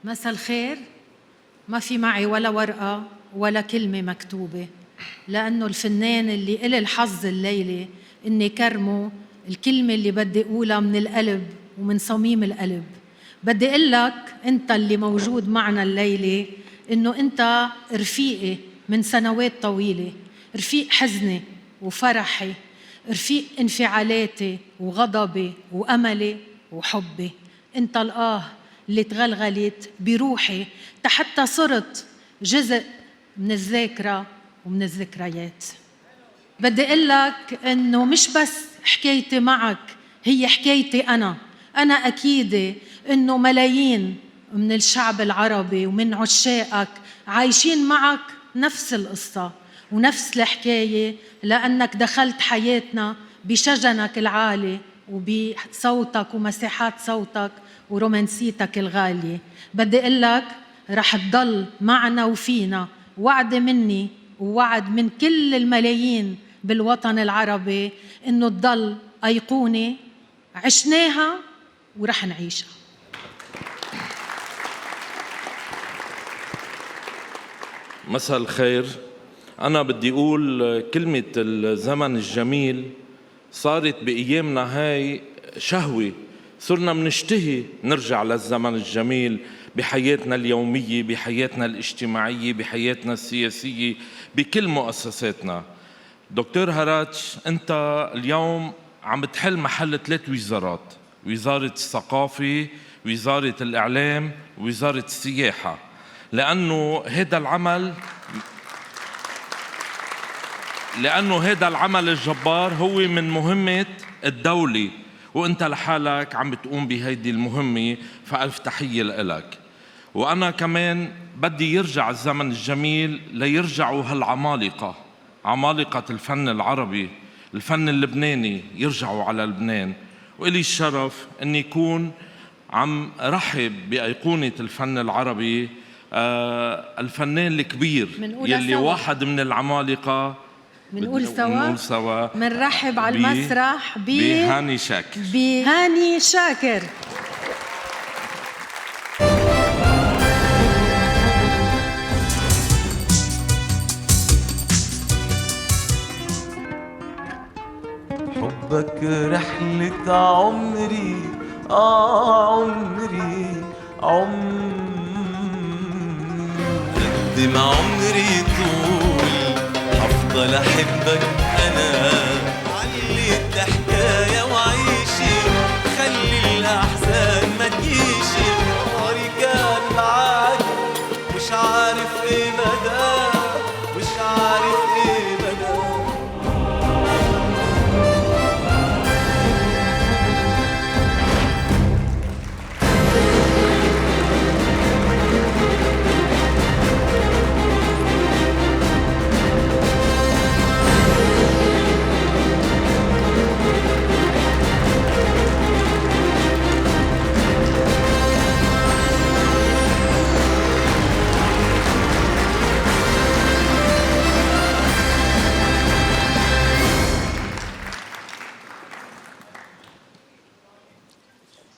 مساء الخير. ما في معي ولا ورقة ولا كلمة مكتوبة، لأنه الفنان اللي إلي الحظ الليلة إني كرمه الكلمة اللي بدي أقولها من القلب ومن صميم القلب. بدي أقول لك أنت اللي موجود معنا الليلة إنه أنت رفيقي من سنوات طويلة، رفيق حزني وفرحي، رفيق انفعالاتي وغضبي وأملي وحبي. أنت الآه اللي تغلغلت بروحي حتى صرت جزء من الذاكرة ومن الذكريات. بدي أقول لك إنه مش بس حكايتي معك هي حكايتي أنا أكيدة إنه ملايين من الشعب العربي ومن عشاقك عايشين معك نفس القصة ونفس الحكاية، لأنك دخلت حياتنا بشجنك العالي وبصوتك ومساحات صوتك ورومانسيتك الغالية. بدي أقول لك رح تضل معنا وفينا، وعد مني ووعد من كل الملايين بالوطن العربي إنه تضل أيقونة عشناها ورح نعيشها. مساء الخير. أنا بدي أقول كلمة الزمن الجميل صارت بأيامنا هاي شهوة، صرنا منشتهي نرجع للزمن الجميل بحياتنا اليومية، بحياتنا الاجتماعية، بحياتنا السياسية، بكل مؤسساتنا. دكتور هراتش، أنت اليوم عم تحل محل 3 وزارات: وزارة الثقافة، وزارة الإعلام، ووزارة السياحة، لأنه هذا العمل الجبار هو من مهمة الدولة، وأنت لحالك عم بتقوم بهيدي المهمة، فألف تحية لك. وأنا كمان بدي يرجع الزمن الجميل ليرجعوا هالعمالقة، عمالقة الفن العربي، الفن اللبناني، يرجعوا على لبنان. وإلي الشرف أن يكون عم رحب بأيقونة الفن العربي الفنان الكبير يلي واحد من العمالقة. منقول سوا منرحب على المسرح بهاني شاكر. بهاني شاكر. حبك رحلة عمري، عمري قد ما عمري طول هفضل أحبك أنا. عليت حكاية وعيشي، خلي الأحزان ما تجيشي. نهاري كان معاك مش عارف إيه مدى، مش عارف إيه مدى.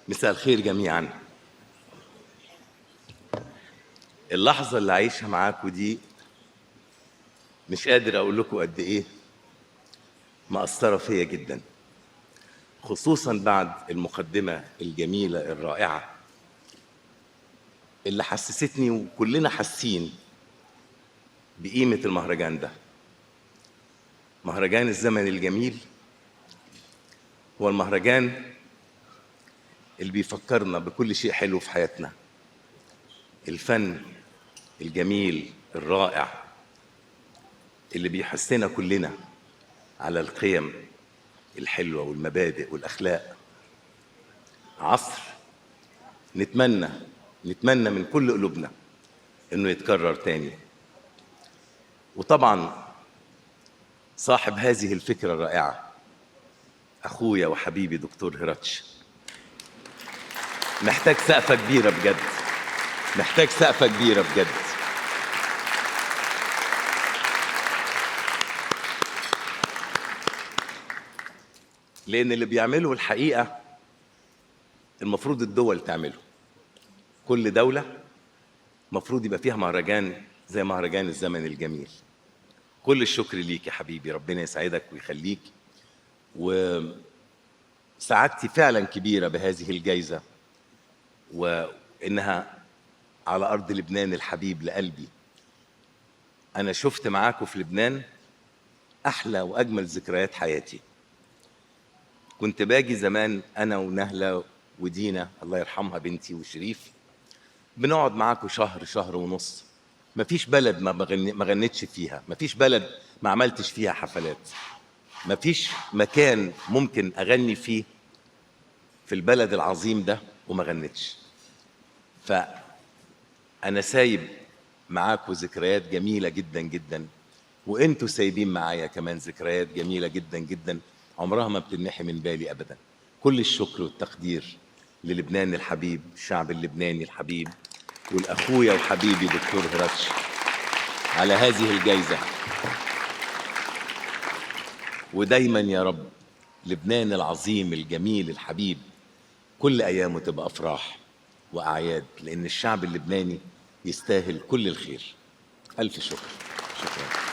مساء الخير جميعا. اللحظة اللي عايشها معاكم دي مش قادر أقول لكم قد إيه مأثرة فيا جدا، خصوصا بعد المقدمة الجميلة الرائعة اللي حسستني وكلنا حاسين بقيمة المهرجان ده. مهرجان الزمن الجميل هو المهرجان اللي بيفكرنا بكل شيء حلو في حياتنا، الفن الجميل الرائع اللي بيحسنا كلنا على القيم الحلوة والمبادئ والأخلاق. عصر نتمنى من كل قلوبنا إنه يتكرر تاني. وطبعا صاحب هذه الفكرة الرائعة أخويا وحبيبي دكتور هراتش محتاج سقفة كبيرة بجد، محتاج سقفة كبيرة بجد. لأن اللي بيعمله الحقيقة المفروض الدول تعمله. كل دولة مفروض يبقى فيها مهرجان زي مهرجان الزمن الجميل. كل الشكر ليك يا حبيبي، ربنا يسعدك ويخليك. وسعادتي فعلا كبيرة بهذه الجائزة، وإنها على أرض لبنان الحبيب لقلبي. أنا شفت معاكم في لبنان أحلى وأجمل ذكريات حياتي. كنت باجي زمان أنا ونهلة ودينا الله يرحمها بنتي وشريف، بنقعد معاكم شهر شهر ونص. مفيش بلد ما غنيتش فيها، مفيش بلد ما عملتش فيها حفلات، مفيش مكان ممكن أغني فيه في البلد العظيم ده وما غنيتش. فأنا سايب معاكم ذكريات جميلة جدا جدا، وانتوا سايبين معايا كمان ذكريات جميلة جدا جدا عمرها ما بتنحي من بالي أبدا. كل الشكر والتقدير للبنان الحبيب، الشعب اللبناني الحبيب، والأخويا وحبيبي دكتور هراتش على هذه الجائزة. ودايما يا رب لبنان العظيم الجميل الحبيب كل أيامه تبقى أفراح وأعياد، لأن الشعب اللبناني يستاهل كل الخير. ألف شكر. شكرا.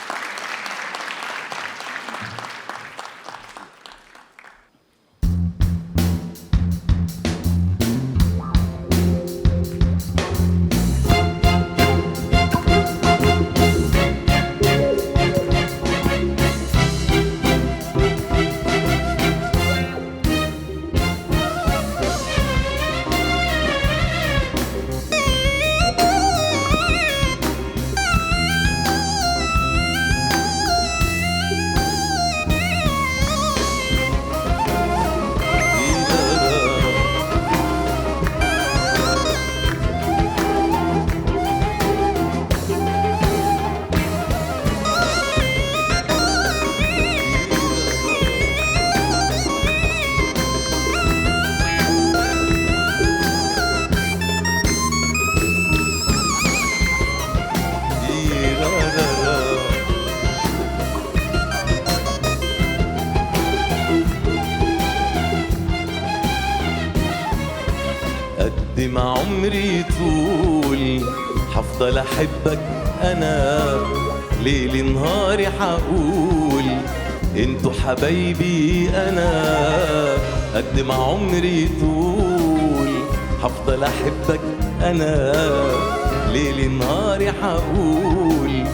قد ما عمري طول حفضل احبك انا، ليل نهاري حقول انتوا حبايبي انا. قد ما عمري طول حفضل احبك انا، ليل نهاري حقول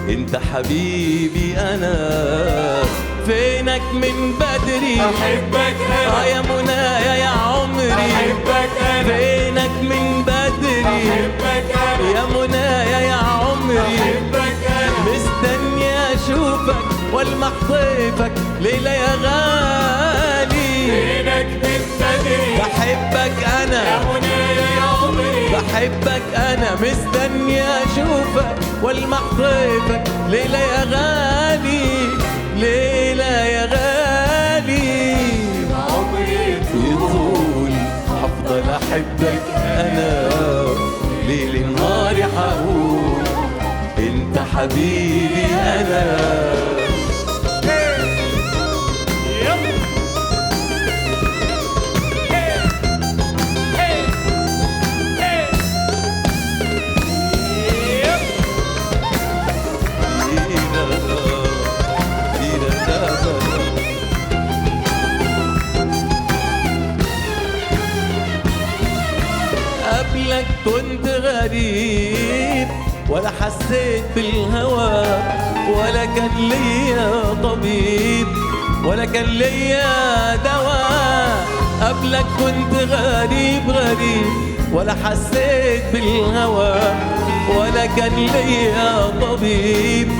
انت حبيبي انا. فينك من بدري أحبك أنا، يا منايا يا عمري أحبك أنا، فينك من بدري أحبك أنا، يا منايا يا عمري. أحبك أنا، مستني اشوفك والمح طيفك ليلة يا غالي. فينك من بدري بحبك يا انا، منايا يا عمري، بحبك انا، مستني اشوفك والمح طيفك ليلة يا غالي، ليلة يا غالي. عمري يطول حفضل احبك انا، ليل نهاري حقول انت حبيبي انا. قبلك كنت غريب ولا حسيت بالهوى، ولا كان ليا طبيب ولا كان ليا دواء. قبلك كنت غريب ولا حسيت بالهوى، ولا كان ليا طبيب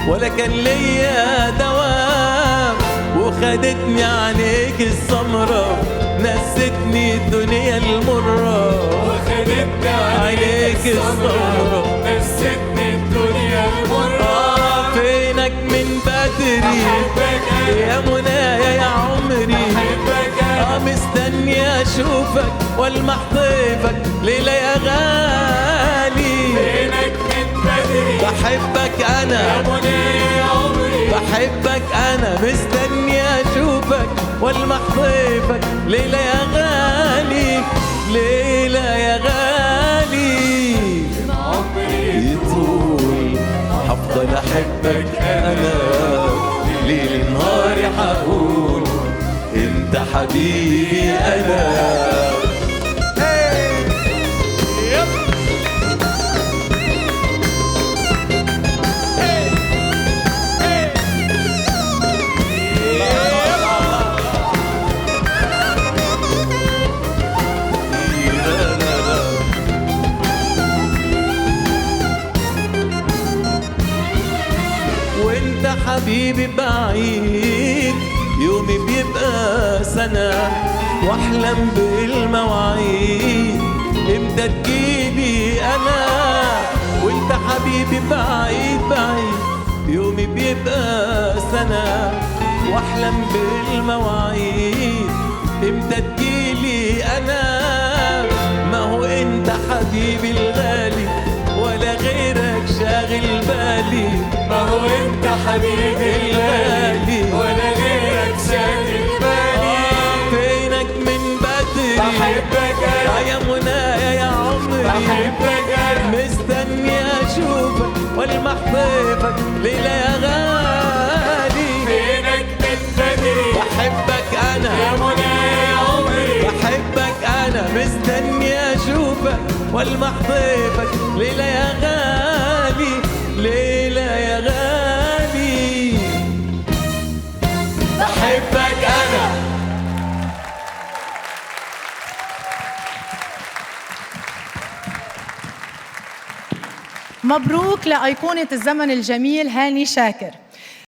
ولا كان ليا دواء. وخدتني عينيك السمرة نستني الدنيا المرة، وخدتني عينيك السمرة نستني الدنيا المرة. فينك من بدري أحبك أنا، يا منايا يا عمري. أحبك أنا، مستني اشوفك والمح طيفك ليلة يا غالي. فينك من بدري بحبك يا انا، منايا يا عمري، بحبك انا، مستني اشوفك والمح طيفك ليلة يا غالي، ليلة يا غالي. عمري وانا احبك انا، ليل نهاري حقول انت حبيبي انا. وانت حبيبي بعيد، يومي بيبقى سنة واحلم بالمواعيد امتى تجيلي انا. وانت حبيبي بعيد بعيد، يومي بيبقى سنة واحلم بالمواعيد امتى تجيلي انا. ما هو انت حبيبي الغالي ولا غيرك شاغل بالي، ما هو انت حبيبي الغالي ولا غيرك شاغل بالي. فينك من بدري بحبك انا يا منايا يا عمري، بحبك انا مستني اشوفك والمح ضيفك ليلة يا غالي. فينك من بدري بحبك انا يا منى يا عمري، بحبك انا، مستني اشوفك والمح ضيفك ليلة يا غالي، ليلة يا غالي. بحبك انا. مبروك لأيقونة الزمن الجميل هاني شاكر.